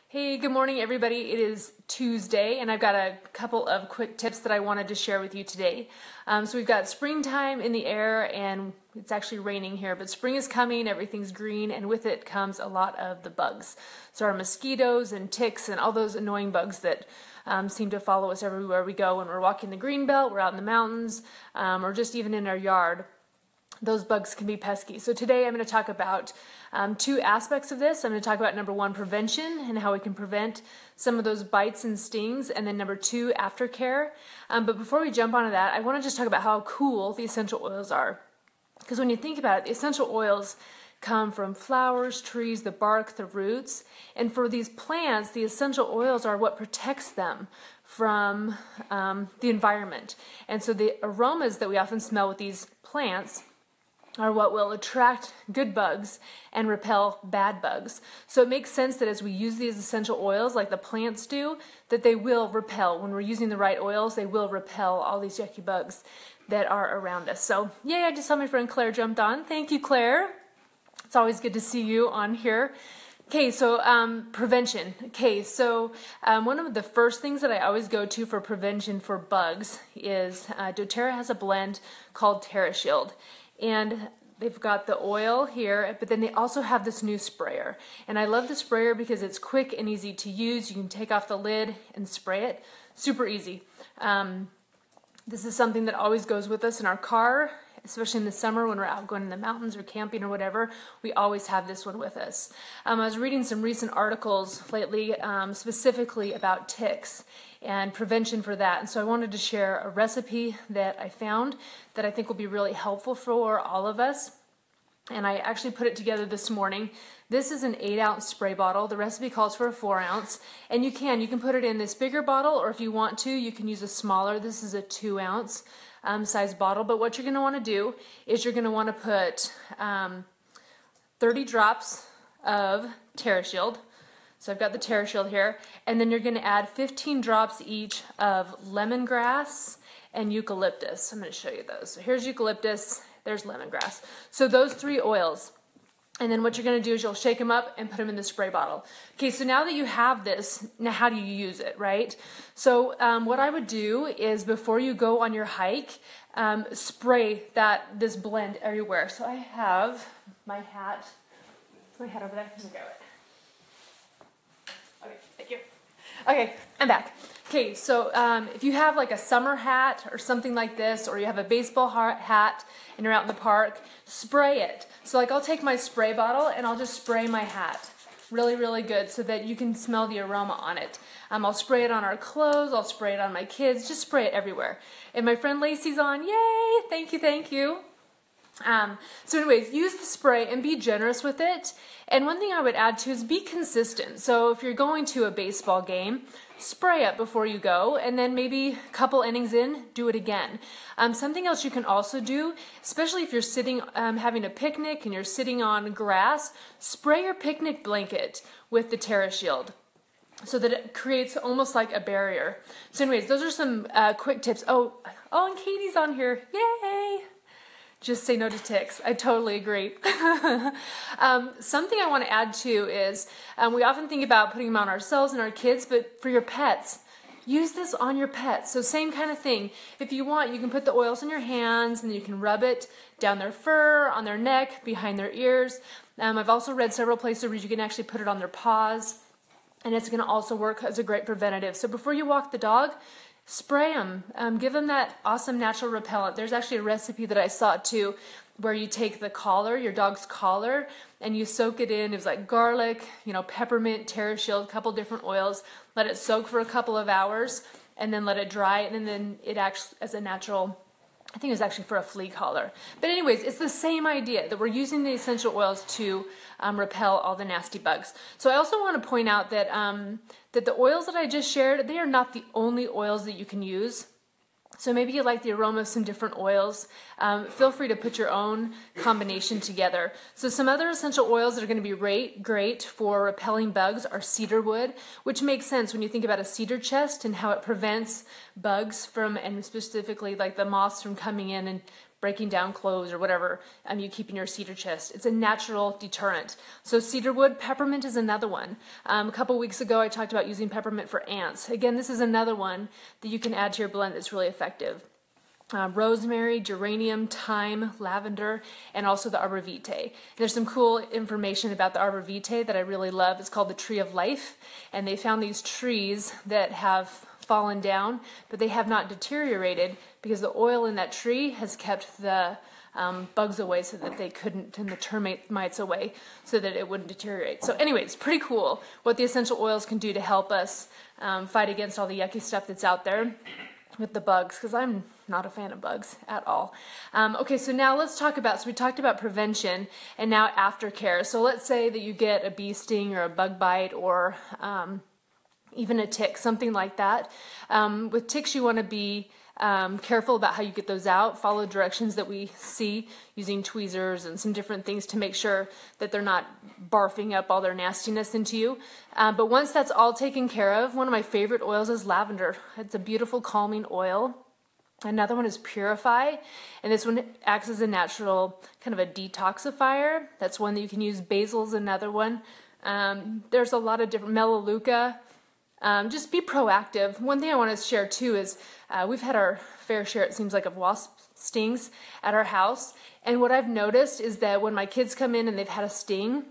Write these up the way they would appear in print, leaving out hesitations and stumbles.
Hey, good morning everybody. It is Tuesday and I've got a couple of quick tips that I wanted to share with you today. So we've got springtime in the air and it's actually raining here, but spring is coming, everything's green, and with it comes a lot of the bugs. So our mosquitoes and ticks and all those annoying bugs that seem to follow us everywhere we go when we're walking the green belt, we're out in the mountains, or just even in our yard. Those bugs can be pesky. So today I'm going to talk about two aspects of this. I'm going to talk about number one, prevention and how we can prevent some of those bites and stings, and then number two, aftercare. But before we jump onto that, I want to just talk about how cool the essential oils are. Because when you think about it, the essential oils come from flowers, trees, the bark, the roots. And for these plants, the essential oils are what protects them from the environment. And so the aromas that we often smell with these plants are what will attract good bugs and repel bad bugs. So it makes sense that as we use these essential oils like the plants do, that they will repel. When we're using the right oils, they will repel all these yucky bugs that are around us. So yay, I just saw my friend Claire jumped on. Thank you, Claire. It's always good to see you on here. Okay, so prevention. Okay, so one of the first things that I always go to for prevention for bugs is doTERRA has a blend called TerraShield. And they've got the oil here, but then they also have this new sprayer. And I love the sprayer because it's quick and easy to use. You can take off the lid and spray it. Super easy. This is something that always goes with us in our car, especially in the summer when we're out going in the mountains or camping or whatever. We always have this one with us. I was reading some recent articles lately specifically about ticks and prevention for that. And so I wanted to share a recipe that I found that I think will be really helpful for all of us. And I actually put it together this morning. This is an 8-ounce spray bottle. The recipe calls for a 4-ounce. And you can put it in this bigger bottle, or if you want to, you can use a smaller. This is a 2-ounce size bottle. But what you're going to want to do is you're going to want to put 30 drops of TerraShield. So I've got the TerraShield here, and then you're going to add 15 drops each of lemongrass and eucalyptus. I'm going to show you those. So here's eucalyptus, there's lemongrass. So those three oils. And then what you're going to do is you'll shake them up and put them in the spray bottle. Okay, so now that you have this, now how do you use it, right? So what I would do is before you go on your hike, spray this blend everywhere. So I have my hat. My hat over there. Here we go. Okay, thank you. Okay, I'm back. Okay, so if you have like a summer hat or something like this, or you have a baseball hat and you're out in the park, spray it. So like I'll take my spray bottle and I'll just spray my hat really, really good so that you can smell the aroma on it. I'll spray it on our clothes, I'll spray it on my kids, just spray it everywhere. And my friend Lacey's on, yay, thank you, thank you. So anyways, use the spray and be generous with it. And one thing I would add too is be consistent. So if you're going to a baseball game, spray it before you go, and then maybe a couple innings in, do it again. Something else you can also do, especially if you're sitting having a picnic and you're sitting on grass, spray your picnic blanket with the TerraShield so that it creates almost like a barrier. So anyways, those are some quick tips. Oh, and Katie's on here. Yay! Just say no to ticks. I totally agree. Something I want to add too is we often think about putting them on ourselves and our kids, but for your pets, use this on your pets. So same kind of thing. If you want, you can put the oils in your hands and you can rub it down their fur, on their neck, behind their ears. I've also read several places where you can actually put it on their paws, and it's going to also work as a great preventative. So before you walk the dog, spray them. Give them that awesome natural repellent. There's actually a recipe that I saw too where you take the collar, your dog's collar, and you soak it in. It was like garlic, peppermint, TerraShield, a couple different oils. Let it soak for a couple of hours and then let it dry. And then it acts as a natural, I think it was actually for a flea collar. But anyways, it's the same idea that we're using the essential oils to repel all the nasty bugs. So I also want to point out that that the oils that I just shared, they are not the only oils that you can use. So maybe you like the aroma of some different oils. Feel free to put your own combination together. So some other essential oils that are going to be great for repelling bugs are cedar wood, which makes sense when you think about a cedar chest and how it prevents bugs from, and specifically like the moths from coming in and breaking down clothes or whatever you keep in your cedar chest. It's a natural deterrent. So cedarwood, peppermint is another one. A couple weeks ago I talked about using peppermint for ants. Again, this is another one that you can add to your blend that's really effective. Rosemary, geranium, thyme, lavender, and also the arbor vitae. There's some cool information about the arbor vitae that I really love. It's called the tree of life, and they found these trees that have fallen down, but they have not deteriorated because the oil in that tree has kept the bugs away so that they couldn't, and the termites away so that it wouldn't deteriorate. So anyway, it's pretty cool what the essential oils can do to help us fight against all the yucky stuff that's out there with the bugs, because I'm not a fan of bugs at all. Okay, so now let's talk about, so we talked about prevention and now aftercare. So let's say that you get a bee sting or a bug bite or even a tick, something like that. With ticks, you want to be careful about how you get those out. Follow directions that we see using tweezers and some different things to make sure that they're not barfing up all their nastiness into you. But once that's all taken care of, one of my favorite oils is lavender. It's a beautiful calming oil. Another one is Purify, and this one acts as a natural kind of a detoxifier. That's one that you can use. Basil's another one. There's a lot of different, Melaleuca. Just be proactive. One thing I want to share too is we've had our fair share, it seems like, of wasp stings at our house. And what I've noticed is that when my kids come in and they've had a sting,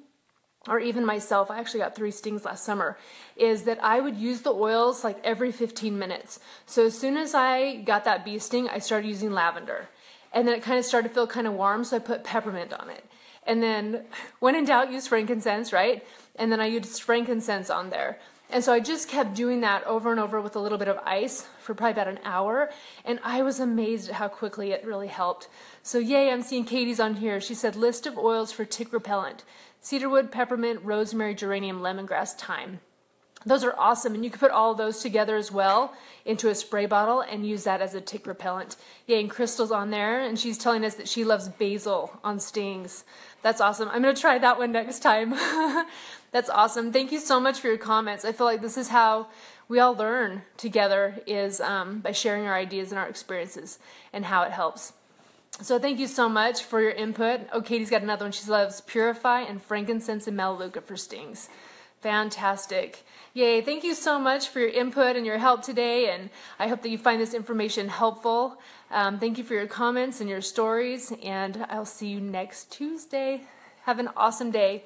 or even myself, I actually got 3 stings last summer, is that I would use the oils like every 15 minutes. So as soon as I got that bee sting, I started using lavender. And then it kind of started to feel kind of warm, so I put peppermint on it. And then when in doubt, use frankincense, right? And then I used frankincense on there. And so I just kept doing that over and over with a little bit of ice for probably about an hour. And I was amazed at how quickly it really helped. So yay, I'm seeing Katie's on here. She said, list of oils for tick repellent: cedarwood, peppermint, rosemary, geranium, lemongrass, thyme. Those are awesome, and you can put all of those together as well into a spray bottle and use that as a tick repellent. Yay, and Crystal's on there, and she's telling us that she loves basil on stings. That's awesome. I'm going to try that one next time. That's awesome. Thank you so much for your comments. I feel like this is how we all learn together, is by sharing our ideas and our experiences and how it helps. So thank you so much for your input. Oh, Katie's got another one. She loves Purify and frankincense and Melaleuca for stings. Fantastic. Yay. Thank you so much for your input and your help today, and I hope that you find this information helpful. Thank you for your comments and your stories, and I'll see you next Tuesday. Have an awesome day.